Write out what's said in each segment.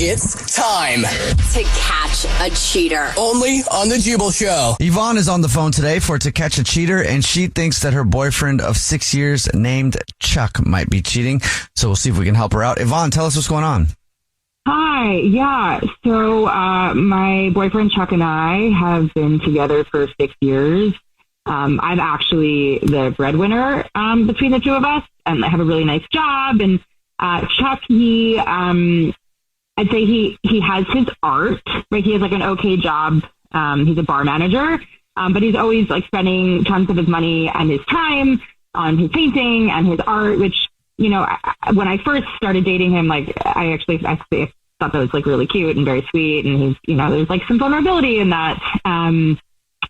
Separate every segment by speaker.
Speaker 1: It's time
Speaker 2: to catch a cheater.
Speaker 1: only on the Jubal Show.
Speaker 3: Yvonne is on the phone today for To Catch a Cheater, and she thinks that her boyfriend of 6 years named Chuck might be cheating. So we'll see if we can help her out. Yvonne, tell us what's going on.
Speaker 4: Hi. Yeah. So my boyfriend Chuck and I have been together for 6 years. I'm actually the breadwinner between the two of us, and I have a really nice job. And Chuck, I'd say he has his art, right? He has like an okay job. He's a bar manager, but he's always like spending tons of his money and his time on his painting and his art, which, you know, when I first started dating him, like I thought that was like really cute and very sweet. And he's, you know, there's like some vulnerability in that. And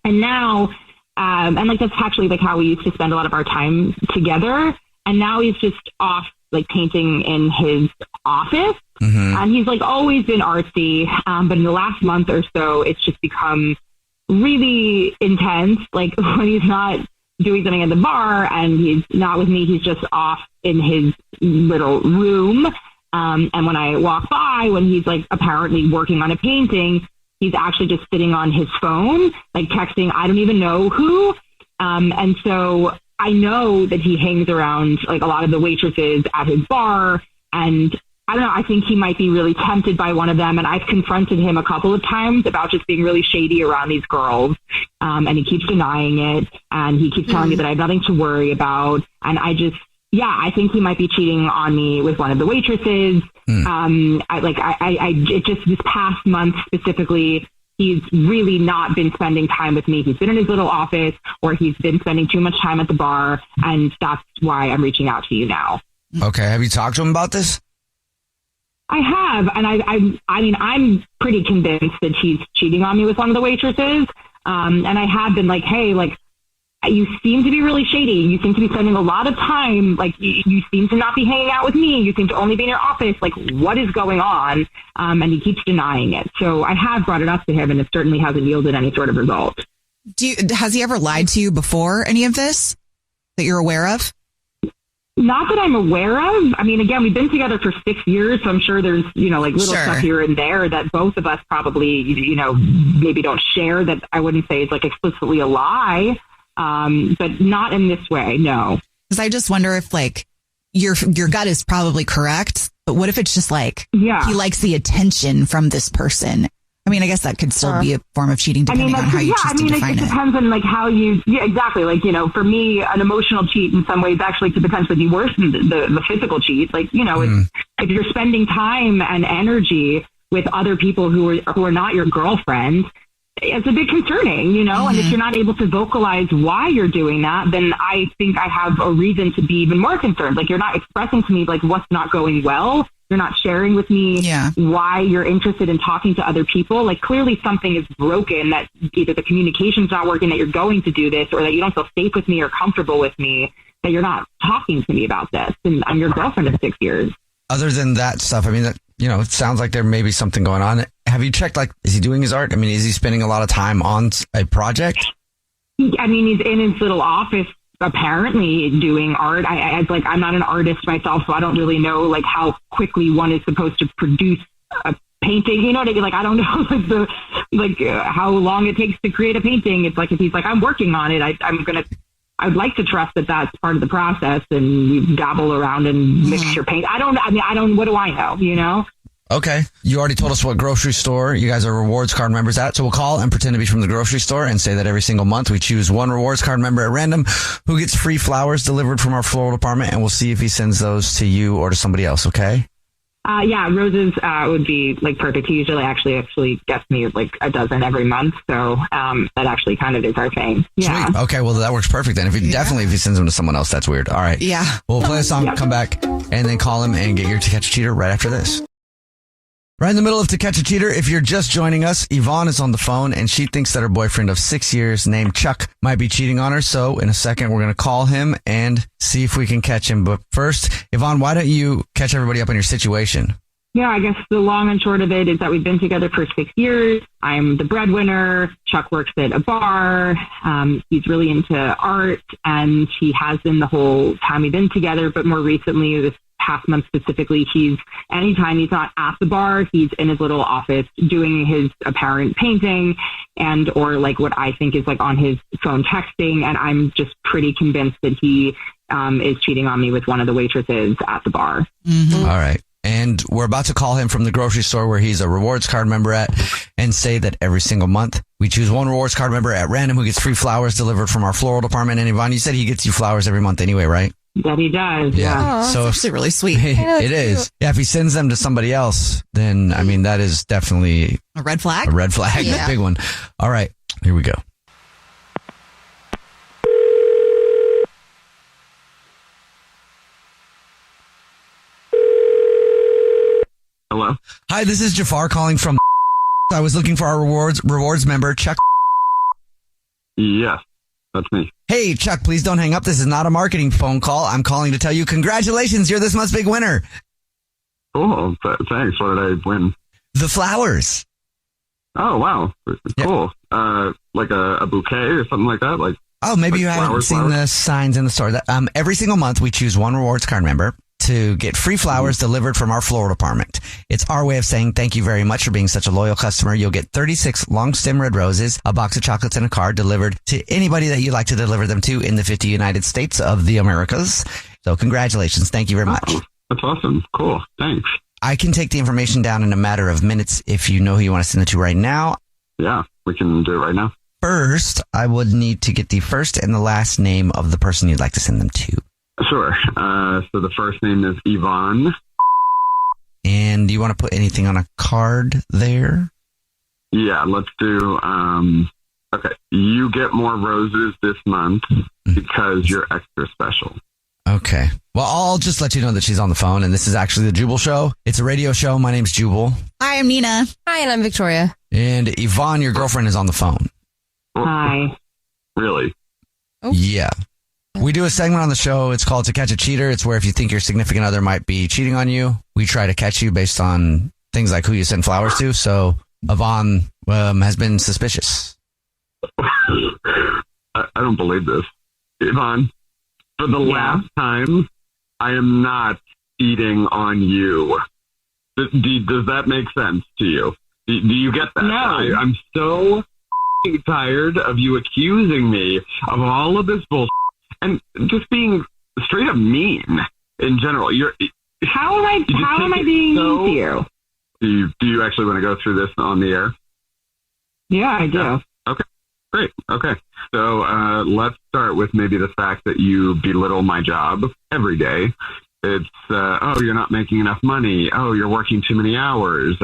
Speaker 4: now, and like that's actually like how we used to spend a lot of our time together. And now he's just off like painting in his office. Mm-hmm. And he's like always been artsy. But in the last month or so, it's just become really intense. Like when he's not doing something at the bar and he's not with me, he's just off in his little room. And when I walk by, when he's like apparently working on a painting, he's actually just sitting on his phone, like texting, I don't even know who. And so I know that he hangs around like a lot of the waitresses at his bar. And I don't know, I think he might be really tempted by one of them. And I've confronted him a couple of times about just being really shady around these girls. And he keeps denying it. And he keeps telling me that I have nothing to worry about. And I think he might be cheating on me with one of the waitresses. It just this past month specifically, he's really not been spending time with me. He's been in his little office, or he's been spending too much time at the bar. And that's why I'm reaching out to you now.
Speaker 3: Okay. Have you talked to him about this?
Speaker 4: I have. And I'm pretty convinced that he's cheating on me with one of the waitresses. And I have been like, hey, like, you seem to be really shady. You seem to be spending a lot of time. Like, you seem to not be hanging out with me. You seem to only be in your office. Like, what is going on? And he keeps denying it. So I have brought it up to him, and it certainly hasn't yielded any sort of result.
Speaker 5: Has he ever lied to you before any of this that you're aware of?
Speaker 4: Not that I'm aware of. I mean, again, we've been together for 6 years, so I'm sure there's, you know, like little stuff here and there that both of us probably, you know, maybe don't share, that I wouldn't say is like explicitly a lie. But not in this way, no.
Speaker 5: Because I just wonder if like your gut is probably correct, but what if it's just like he likes the attention from this person? I mean, I guess that could still be a form of cheating depending on how you choose to define it.
Speaker 4: It depends on like how you, exactly. Like, you know, for me, an emotional cheat in some ways actually could potentially be worse than the physical cheat. Like, you know, if you're spending time and energy with other people who are not your girlfriend, it's a bit concerning, you know, mm-hmm. And if you're not able to vocalize why you're doing that, then I think I have a reason to be even more concerned. Like, you're not expressing to me like what's not going well. You're not sharing with me why you're interested in talking to other people. Like, clearly something is broken, that either the communication's not working, that you're going to do this, or that you don't feel safe with me or comfortable with me, that you're not talking to me about this. And I'm your girlfriend of 6 years.
Speaker 3: Other than that stuff, I mean, you know, it sounds like there may be something going on. Have you checked, like, is he doing his art? I mean, is he spending a lot of time on a project?
Speaker 4: I mean, he's in his little office, apparently doing art. I'm not an artist myself, so I don't really know like how quickly one is supposed to produce a painting. You know what I mean? Like, I don't know how long it takes to create a painting. It's like, if he's like, I'm working on it, I'd like to trust that that's part of the process, and you dabble around and mix your paint. What do I know? You know?
Speaker 3: Okay. You already told us what grocery store you guys are rewards card members at. So we'll call and pretend to be from the grocery store and say that every single month we choose one rewards card member at random who gets free flowers delivered from our floral department. And we'll see if he sends those to you or to somebody else. Okay.
Speaker 4: Roses would be like perfect. He usually actually gets me like a dozen every month. So that actually kind of is our thing. Yeah.
Speaker 3: Sweet. Okay. Well, that works perfect then. If he sends them to someone else, that's weird. All right.
Speaker 5: Yeah.
Speaker 3: We'll play a song, come back, and then call him and get your To Catch a Cheater right after this. Right in the middle of To Catch a Cheater, if you're just joining us, Yvonne is on the phone and she thinks that her boyfriend of 6 years named Chuck might be cheating on her. So in a second, we're going to call him and see if we can catch him. But first, Yvonne, why don't you catch everybody up on your situation?
Speaker 4: Yeah, I guess the long and short of it is that we've been together for 6 years. I'm the breadwinner. Chuck works at a bar. He's really into art, and he has been the whole time we've been together. But more recently, this past month specifically, anytime he's not at the bar, he's in his little office doing his apparent painting and or like what I think is like on his phone texting. And I'm just pretty convinced that he is cheating on me with one of the waitresses at the bar.
Speaker 3: Mm-hmm. All right. And we're about to call him from the grocery store where he's a rewards card member at and say that every single month we choose one rewards card member at random who gets free flowers delivered from our floral department. And Yvonne, you said he gets you flowers every month anyway, right?
Speaker 4: That he does.
Speaker 3: Yeah.
Speaker 5: So it's actually really sweet.
Speaker 3: It is. Yeah. If he sends them to somebody else, then I mean, that is definitely
Speaker 5: a red flag.
Speaker 3: A red flag. Yeah. A big one. All right. Here we go.
Speaker 6: Hello.
Speaker 3: Hi, this is Jafar calling from. I was looking for our rewards member, Chuck.
Speaker 6: Yes, that's me.
Speaker 3: Hey, Chuck, please don't hang up. This is not a marketing phone call. I'm calling to tell you congratulations. You're this month's big winner.
Speaker 6: Cool. Thanks. What did I win?
Speaker 3: The flowers.
Speaker 6: Oh, wow. Cool.
Speaker 3: Yep.
Speaker 6: Like a bouquet or something like that?
Speaker 3: Maybe you
Speaker 6: haven't
Speaker 3: seen the signs in the store. Every single month, we choose one rewards card member to get free flowers delivered from our floral department. It's our way of saying thank you very much for being such a loyal customer. You'll get 36 long stem red roses, a box of chocolates, and a card delivered to anybody that you'd like to deliver them to in the 50 United States of the Americas. So congratulations. Thank you very much.
Speaker 6: Oh, that's awesome. Cool. Thanks.
Speaker 3: I can take the information down in a matter of minutes if you know who you want to send it to right now.
Speaker 6: Yeah, we can do it right now.
Speaker 3: First, I would need to get the first and the last name of the person you'd like to send them to.
Speaker 6: Sure. So the first name is Yvonne.
Speaker 3: And do you want to put anything on a card there?
Speaker 6: Yeah, let's do, okay. You get more roses this month because you're extra special.
Speaker 3: Okay. Well, I'll just let you know that she's on the phone, and this is actually the Jubal Show. It's a radio show. My name's Jubal.
Speaker 5: Hi, I'm Nina.
Speaker 7: Hi, and I'm Victoria.
Speaker 3: And Yvonne, your girlfriend, is on the phone.
Speaker 4: Hi.
Speaker 6: Really?
Speaker 7: Oh.
Speaker 3: Yeah. We do a segment on the show. It's called To Catch a Cheater. It's where if you think your significant other might be cheating on you, we try to catch you based on things like who you send flowers to. So Yvonne has been suspicious.
Speaker 6: I don't believe this. Yvonne, for the last time, I am not cheating on you. Does that make sense to you? Do you get that?
Speaker 4: No.
Speaker 6: I'm so tired of you accusing me of all of this bullshit and just being straight up mean in general.
Speaker 4: How am I being mean to you?
Speaker 6: Do you actually want to go through this on the air?
Speaker 4: Yeah, I do.
Speaker 6: Yeah. Okay, great. Okay. So let's start with maybe the fact that you belittle my job every day. It's, oh, you're not making enough money. Oh, you're working too many hours.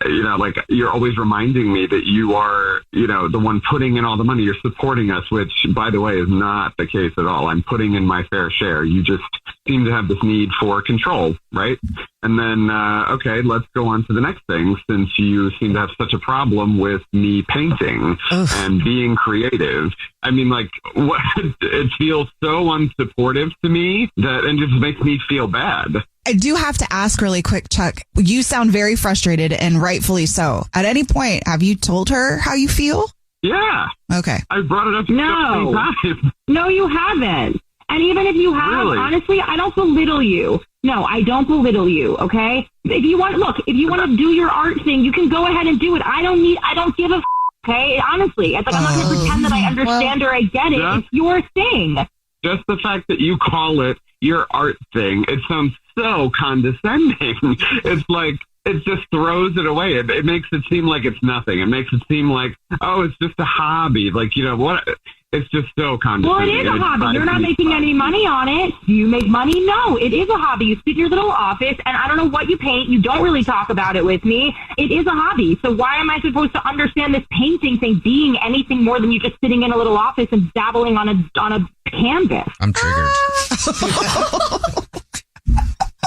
Speaker 6: Like you're always reminding me that you are, the one putting in all the money. You're supporting us, which, by the way, is not the case at all. I'm putting in my fair share. You just seem to have this need for control, right? And then, okay, let's go on to the next thing. Since you seem to have such a problem with me painting and being creative, I mean, like, what? It feels so unsupportive to me and just makes me feel bad.
Speaker 5: I do have to ask really quick, Chuck. You sound very frustrated, and rightfully so. At any point, have you told her how you feel?
Speaker 6: Yeah.
Speaker 5: Okay.
Speaker 6: I brought it up so many times.
Speaker 4: No, you haven't. And even if you have,
Speaker 6: Really?
Speaker 4: honestly, I don't belittle you. No, I don't belittle you, okay? If you want to do your art thing, you can go ahead and do it. I don't give a f***, okay? Honestly, it's like I'm not going to pretend that I understand or I get it. It's your thing.
Speaker 6: Just the fact that you call it your art thing, it sounds so condescending. It's like, it just throws it away. It makes it seem like it's nothing. It makes it seem like, oh, it's just a hobby. Like, what? It's just so condescending.
Speaker 4: Well, it is a hobby. You're not making any money on it. Do you make money? No, it is a hobby. You sit in your little office, and I don't know what you paint. You don't really talk about it with me. It is a hobby. So why am I supposed to understand this painting thing being anything more than you just sitting in a little office and dabbling on a canvas?
Speaker 3: I'm triggered.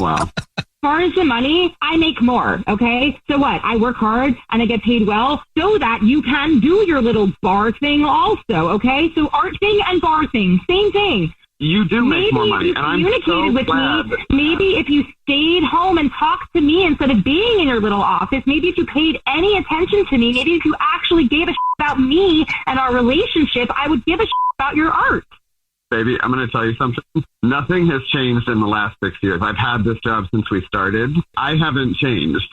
Speaker 6: Wow.
Speaker 4: As far as the money, I make more, okay? So what? I work hard and I get paid well so that you can do your little bar thing also, okay? So art thing and bar thing, same thing.
Speaker 6: You do make more money, and I'm so glad.
Speaker 4: Maybe if you stayed home and talked to me instead of being in your little office, maybe if you paid any attention to me, maybe if you actually gave a shit about me and our relationship, I would give a shit about your art.
Speaker 6: Baby, I'm going to tell you something. Nothing has changed in the last 6 years. I've had this job since we started. I haven't changed.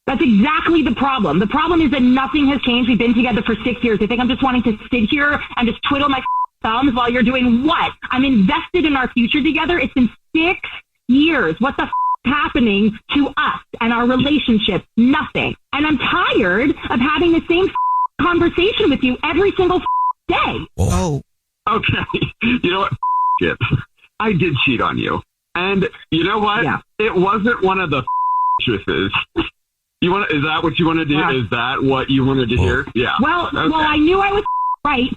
Speaker 4: That's exactly the problem. The problem is that nothing has changed. We've been together for 6 years. I think I'm just wanting to sit here and just twiddle my thumbs while you're doing what? I'm invested in our future together. It's been 6 years. What the is happening to us and our relationship? Nothing. And I'm tired of having the same conversation with you every single day.
Speaker 3: Oh.
Speaker 6: Okay. You know what? It. I did cheat on you. And you know what?
Speaker 4: Yeah.
Speaker 6: It wasn't one of the truths. Is that what you want to do? Yeah. Is that what you wanted to hear? Yeah.
Speaker 4: Well, I knew I was right.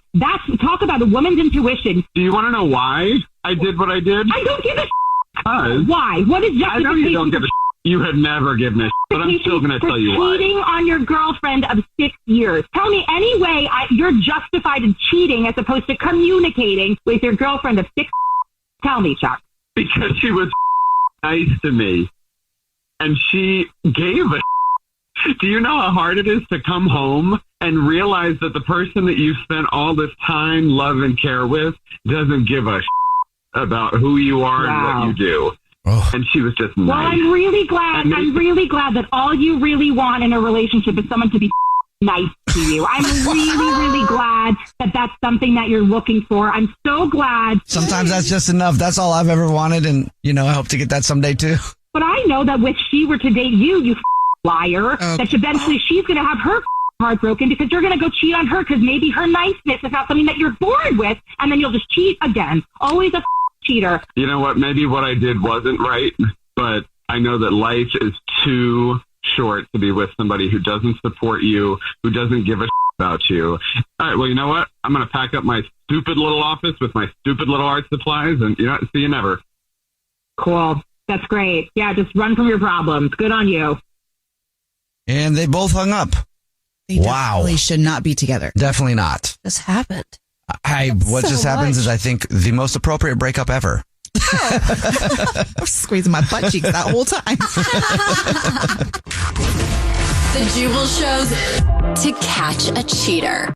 Speaker 4: Talk about a woman's intuition.
Speaker 6: Do you want to know why I did what I did?
Speaker 4: I don't give a Why? What is justification? I know
Speaker 6: you don't give a You had never given a but I'm still going to tell you why.
Speaker 4: Cheating on your girlfriend of 6 years. Tell me any way you're justified in cheating as opposed to communicating with your girlfriend of 6. Tell me, Chuck.
Speaker 6: Because she was nice to me. And she gave a Do you know how hard it is to come home and realize that the person that you spent all this time, love, and care with doesn't give a about who you are and what you do? Oh. And she was just nice.
Speaker 4: Well, I'm really glad. I'm really glad that all you really want in a relationship is someone to be nice to you. I'm really glad that that's something that you're looking for. I'm so glad.
Speaker 3: Sometimes that's just enough. That's all I've ever wanted. And, I hope to get that someday, too.
Speaker 4: But I know that if she were to date you liar, that eventually she's going to have her heart broken because you're going to go cheat on her because maybe her niceness is not something that you're bored with, and then you'll just cheat again. Always a cheater.
Speaker 6: You know what? Maybe what I did wasn't right, but I know that life is too short to be with somebody who doesn't support you, who doesn't give a about you. All right, well, you know what? I'm going to pack up my stupid little office with my stupid little art supplies, and see you never.
Speaker 4: Cool. That's great. Yeah, just run from your problems. Good on you.
Speaker 3: And they both hung up.
Speaker 5: They definitely should not be together.
Speaker 3: Definitely not.
Speaker 7: This happened.
Speaker 3: What just happens is I think the most appropriate breakup ever.
Speaker 5: I was squeezing my butt cheeks that whole time.
Speaker 2: The Jubal Show's To Catch a Cheater.